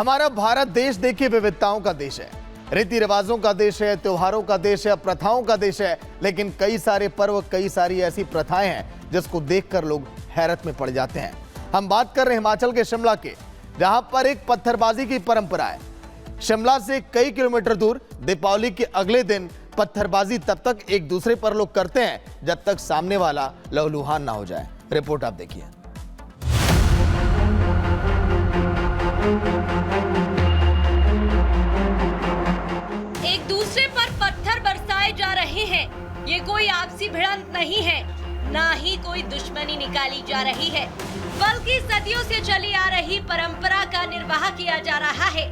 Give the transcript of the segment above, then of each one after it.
हमारा भारत देश देखिए विविधताओं का देश है, रीति रिवाजों का देश है, त्योहारों का देश है, प्रथाओं का देश है। लेकिन कई सारे पर्व, कई सारी ऐसी प्रथाएं हैं जिसको देखकर लोग हैरत में पड़ जाते हैं। हम बात कर रहे हैं हिमाचल के शिमला के, जहां पर एक पत्थरबाजी की परंपरा है। शिमला से कई किलोमीटर दूर दीपावली के अगले दिन पत्थरबाजी तब तक एक दूसरे पर लोग करते हैं जब तक सामने वाला लहूलुहान ना हो जाए। रिपोर्ट आप देखिए। एक दूसरे पर पत्थर बरसाए जा रहे हैं। ये कोई आपसी भिड़ंत नहीं है, ना ही कोई दुश्मनी निकाली जा रही है, बल्कि सदियों से चली आ रही परंपरा का निर्वाह किया जा रहा है।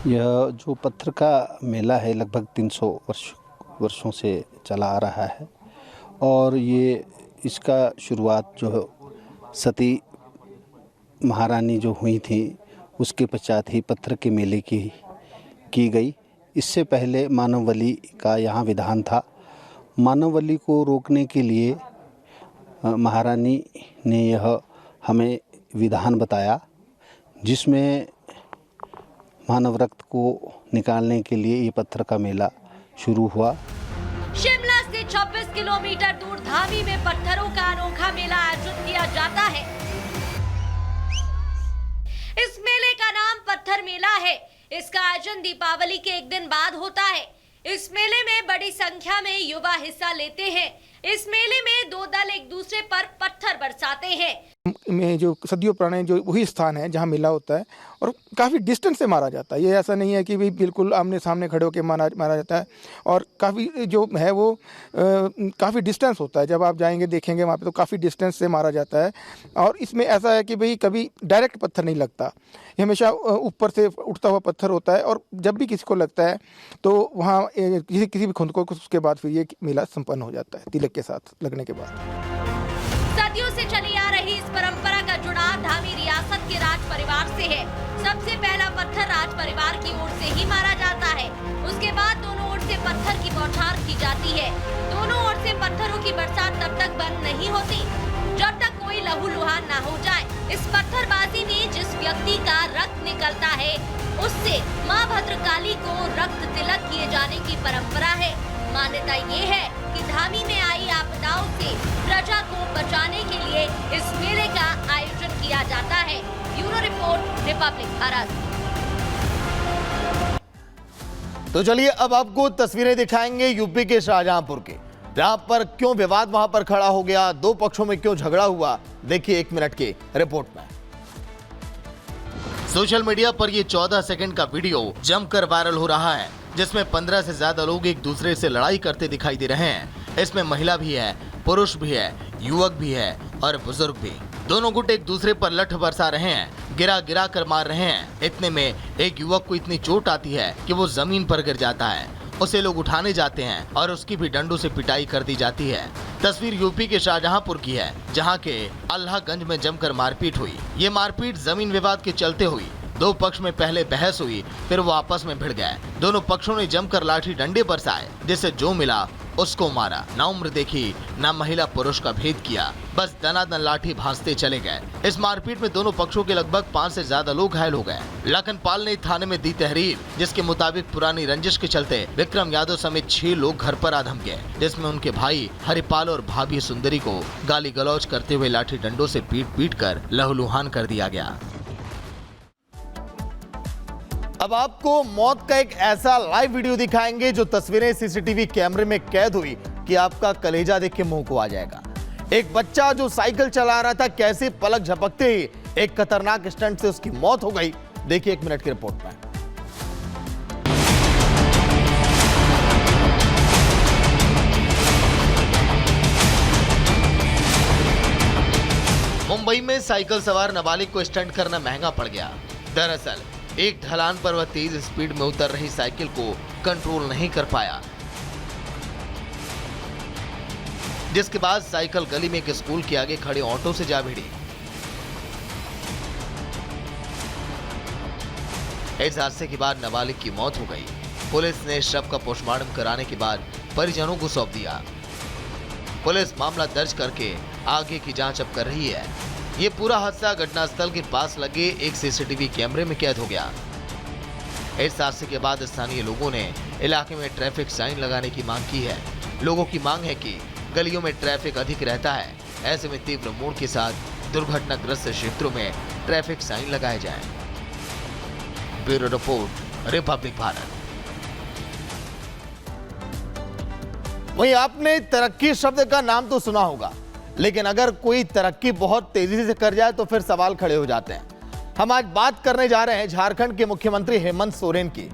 यह जो पत्थर का मेला है लगभग 300 वर्षों से चला आ रहा है और ये इसका शुरुआत जो सती महारानी जो हुई थी उसके पश्चात ही पत्थर के मेले की गई। इससे पहले मानवबलि का यहाँ विधान था। मानवबलि को रोकने के लिए महारानी ने यह हमें विधान बताया, जिसमें मानव रक्त को निकालने के लिए ये पत्थर का मेला शुरू हुआ। शिमला से 26 किलोमीटर दूर धामी में पत्थरों का अनोखा मेला आयोजित किया जाता है। इस मेले का नाम पत्थर मेला है। इसका आयोजन दीपावली के एक दिन बाद होता है। इस मेले में बड़ी संख्या में युवा हिस्सा लेते हैं। इस मेले में दो दल एक दूसरे पर पत्थर बरसाते हैं। में जो सदियों पुराने जो वही स्थान है जहाँ मेला होता है और काफ़ी डिस्टेंस से मारा जाता है। ये ऐसा नहीं है कि भाई बिल्कुल आमने सामने खड़े होकर मारा जाता है और काफ़ी जो है वो काफ़ी डिस्टेंस होता है। जब आप जाएंगे देखेंगे वहाँ पे तो काफ़ी डिस्टेंस से मारा जाता है। और इसमें ऐसा है कि भाई कभी डायरेक्ट पत्थर नहीं लगता, ये हमेशा ऊपर से उठता हुआ पत्थर होता है। और जब भी किसी को लगता है तो वहाँ किसी भी खुद को उसके बाद फिर ये मेला संपन्न हो जाता है तिलक के साथ लगने के बाद। सदियों से चली आ रही इस परंपरा का जुड़ाव धामी रियासत के राज परिवार से है। सबसे पहला पत्थर राज परिवार की ओर से ही मारा जाता है। उसके बाद दोनों ओर से पत्थर की बौछार की जाती है। दोनों ओर से पत्थरों की बरसात तब तक बंद नहीं होती जब तक कोई लहूलुहान ना हो जाए। इस पत्थरबाजी में जिस व्यक्ति का रक्त निकलता है उससे माँ भद्रकाली को रक्त तिलक किए जाने की परंपरा है। मान्यता ये है कि धामी में आई आपदाओं से प्रजा को बचाने के लिए इस मेले का आयोजन किया जाता है। Bureau report, Republic Bharat. तो चलिए अब आपको तस्वीरें दिखाएंगे यूपी के शाहजहांपुर के, जहां पर क्यों विवाद वहां पर खड़ा हो गया, दो पक्षों में क्यों झगड़ा हुआ। देखिए 1 मिनट की रिपोर्ट में। सोशल मीडिया पर ये 14 सेकंड का वीडियो जमकर वायरल हो रहा है, जिसमें 15 से ज्यादा लोग एक दूसरे से लड़ाई करते दिखाई दे रहे हैं। इसमें महिला भी है, पुरुष भी है, युवक भी है और बुजुर्ग भी। दोनों गुट एक दूसरे पर लठ बरसा रहे हैं, गिरा गिरा कर मार रहे हैं। इतने में एक युवक को इतनी चोट आती है कि वो जमीन पर गिर जाता है। उसे लोग उठाने जाते हैं और उसकी भी डंडों से पिटाई कर दी जाती है। तस्वीर यूपी के शाहजहांपुर की है, जहां के अल्लाहगंज में जमकर मारपीट हुई। ये मारपीट जमीन विवाद के चलते हुई। दो पक्ष में पहले बहस हुई, फिर वो आपस में भिड़ गए। दोनों पक्षों ने जमकर लाठी डंडे बरसाए, जिससे जो मिला उसको मारा। ना उम्र देखी, ना महिला पुरुष का भेद किया, बस दनादन लाठी भांजते चले गए। इस मारपीट में दोनों पक्षों के लगभग 5 से ज्यादा लोग घायल हो गए। लखनपाल ने थाने में दी तहरीर, जिसके मुताबिक पुरानी रंजिश के चलते विक्रम यादव समेत 6 लोग घर पर आ धमके, जिसमें उनके भाई हरिपाल और भाभी सुंदरी को गाली गलौज करते हुए लाठी डंडों से पीट पीट कर लहूलुहान कर दिया गया। अब आपको मौत का एक ऐसा लाइव वीडियो दिखाएंगे जो तस्वीरें सीसीटीवी कैमरे में कैद हुई कि आपका कलेजा देख के मुंह को आ जाएगा। एक बच्चा जो साइकिल चला रहा था, कैसे पलक झपकते ही एक खतरनाक स्टंट से उसकी मौत हो गई। देखिए 1 मिनट की रिपोर्ट में। मुंबई में साइकिल सवार नाबालिग को स्टंट करना महंगा पड़ गया। दरअसल एक ढलान पर वह तेज स्पीड में उतर रही साइकिल को कंट्रोल नहीं कर पाया, जिसके बाद साइकिल गली में एक स्कूल के आगे खड़े ऑटो से जा भिड़ी। इस हादसे के बाद नाबालिग की मौत हो गई। पुलिस ने शव का पोस्टमार्टम कराने के बाद परिजनों को सौंप दिया। पुलिस मामला दर्ज करके आगे की जांच अब कर रही है। ये पूरा हादसा घटनास्थल के पास लगे एक सीसीटीवी कैमरे में कैद हो गया। इस हादसे के बाद स्थानीय लोगों ने इलाके में ट्रैफिक साइन लगाने की मांग की है। लोगों की मांग है कि गलियों में ट्रैफिक अधिक रहता है, ऐसे में तीव्र मोड़ के साथ दुर्घटनाग्रस्त क्षेत्रों में ट्रैफिक साइन लगाए जाएं। Bureau report, Republic Bharat. वहीं आपने तरक्की शब्द का नाम तो सुना होगा, लेकिन अगर कोई तरक्की बहुत तेजी से कर जाए तो फिर सवाल खड़े हो जाते हैं। हम आज बात करने जा रहे हैं झारखंड के मुख्यमंत्री हेमंत सोरेन की,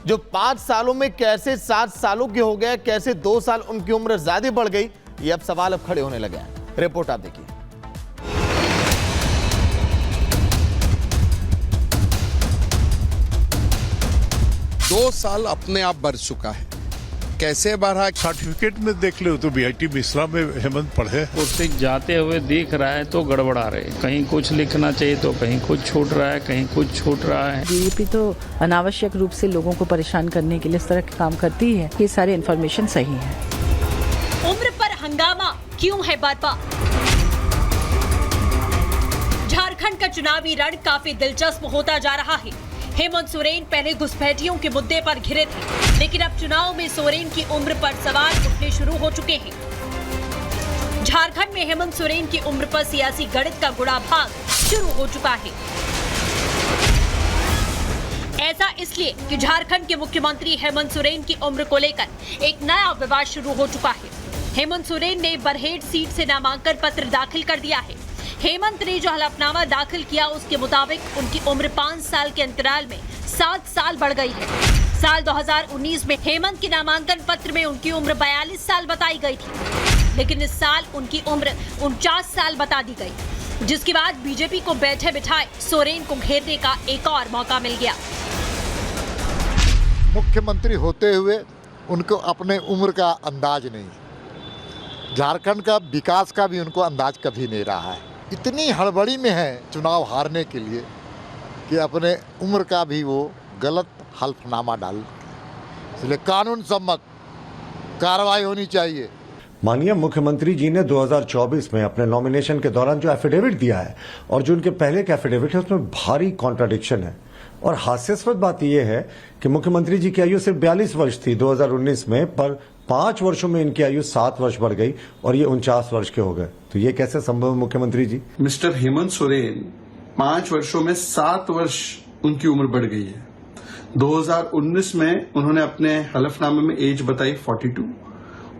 जो 5 सालों में कैसे 7 सालों के हो गए, कैसे 2 साल उनकी उम्र ज्यादा बढ़ गई, ये अब सवाल अब खड़े होने लगे हैं। रिपोर्ट आप देखिए। दो साल अपने आप बढ़ चुका है। कैसे बढ़ा? सर्टिफिकेट में देख लो तो बीआईटी मिश्रा में हेमंत पढ़े। कुर्सी जाते हुए दिख रहा है तो गड़बड़ा रहे, कहीं कुछ लिखना चाहिए तो कहीं कुछ छूट रहा है, कहीं कुछ छूट रहा है। बीजेपी तो अनावश्यक रूप से लोगों को परेशान करने के लिए इस तरह के काम करती है। ये सारे इन्फॉर्मेशन सही है। उम्र पर हंगामा क्यों है बरपा? झारखंड का चुनावी रण काफी दिलचस्प होता जा रहा है। हेमंत सोरेन पहले घुसपैठियों के मुद्दे पर घिरे थे, लेकिन अब चुनाव में सोरेन की उम्र पर सवाल उठने शुरू हो चुके हैं। झारखंड में हेमंत सोरेन की उम्र पर सियासी गणित का गुणाभाग शुरू हो चुका है। ऐसा इसलिए कि झारखंड के मुख्यमंत्री हेमंत सोरेन की उम्र को लेकर एक नया विवाद शुरू हो चुका है। हेमंत सोरेन ने बरहेट सीट से नामांकन पत्र दाखिल कर दिया है। हेमंत ने जो हलफनामा दाखिल किया उसके मुताबिक उनकी उम्र 5 साल के अंतराल में 7 साल बढ़ गई है। साल 2019 में हेमंत के नामांकन पत्र में उनकी उम्र 42 साल बताई गई थी, लेकिन इस साल उनकी उम्र 49 साल बता दी गई, जिसके बाद बीजेपी को बैठे बिठाए सोरेन को घेरने का एक और मौका मिल गया। मुख्यमंत्री होते हुए उनको अपने उम्र का अंदाज नहीं, झारखंड का विकास का भी उनको अंदाज कभी नहीं रहा है। इतनी हड़बड़ी में है चुनाव हारने के लिए कि अपने उम्र का भी वो गलत हल्फनामा डाल, इसलिए कानून सम्मत कार्रवाई होनी चाहिए। माननीय मुख्यमंत्री जी ने 2024 में अपने नॉमिनेशन के दौरान जो एफिडेविट दिया है और जो उनके पहले का एफिडेविट है उसमें भारी कॉन्ट्राडिक्शन है। और हास्यास्पद बात यह है कि मुख्यमंत्री जी की आयु सिर्फ 42 वर्ष थी 2019 में, पर 5 वर्षों में इनकी आयु 7 वर्ष बढ़ गई और ये 49 वर्ष के हो गए। तो ये कैसे संभव है मुख्यमंत्री जी? मिस्टर हेमंत सोरेन 5 वर्षों में 7 वर्ष उनकी उम्र बढ़ गई है। 2019 में उन्होंने अपने हलफनामे में एज बताई 42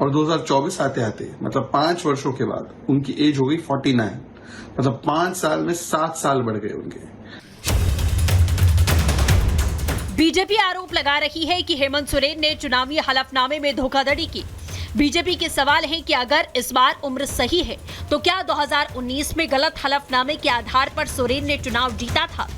और 2024 आते आते मतलब 5 वर्षों के बाद उनकी एज हो गई 49, मतलब 5 साल में 7 साल बढ़ गए उनके। बीजेपी आरोप लगा रही है कि हेमंत सोरेन ने चुनावी हलफनामे में धोखाधड़ी की। बीजेपी के सवाल है कि अगर इस बार उम्र सही है तो क्या 2019 में गलत हलफनामे के आधार पर सोरेन ने चुनाव जीता था?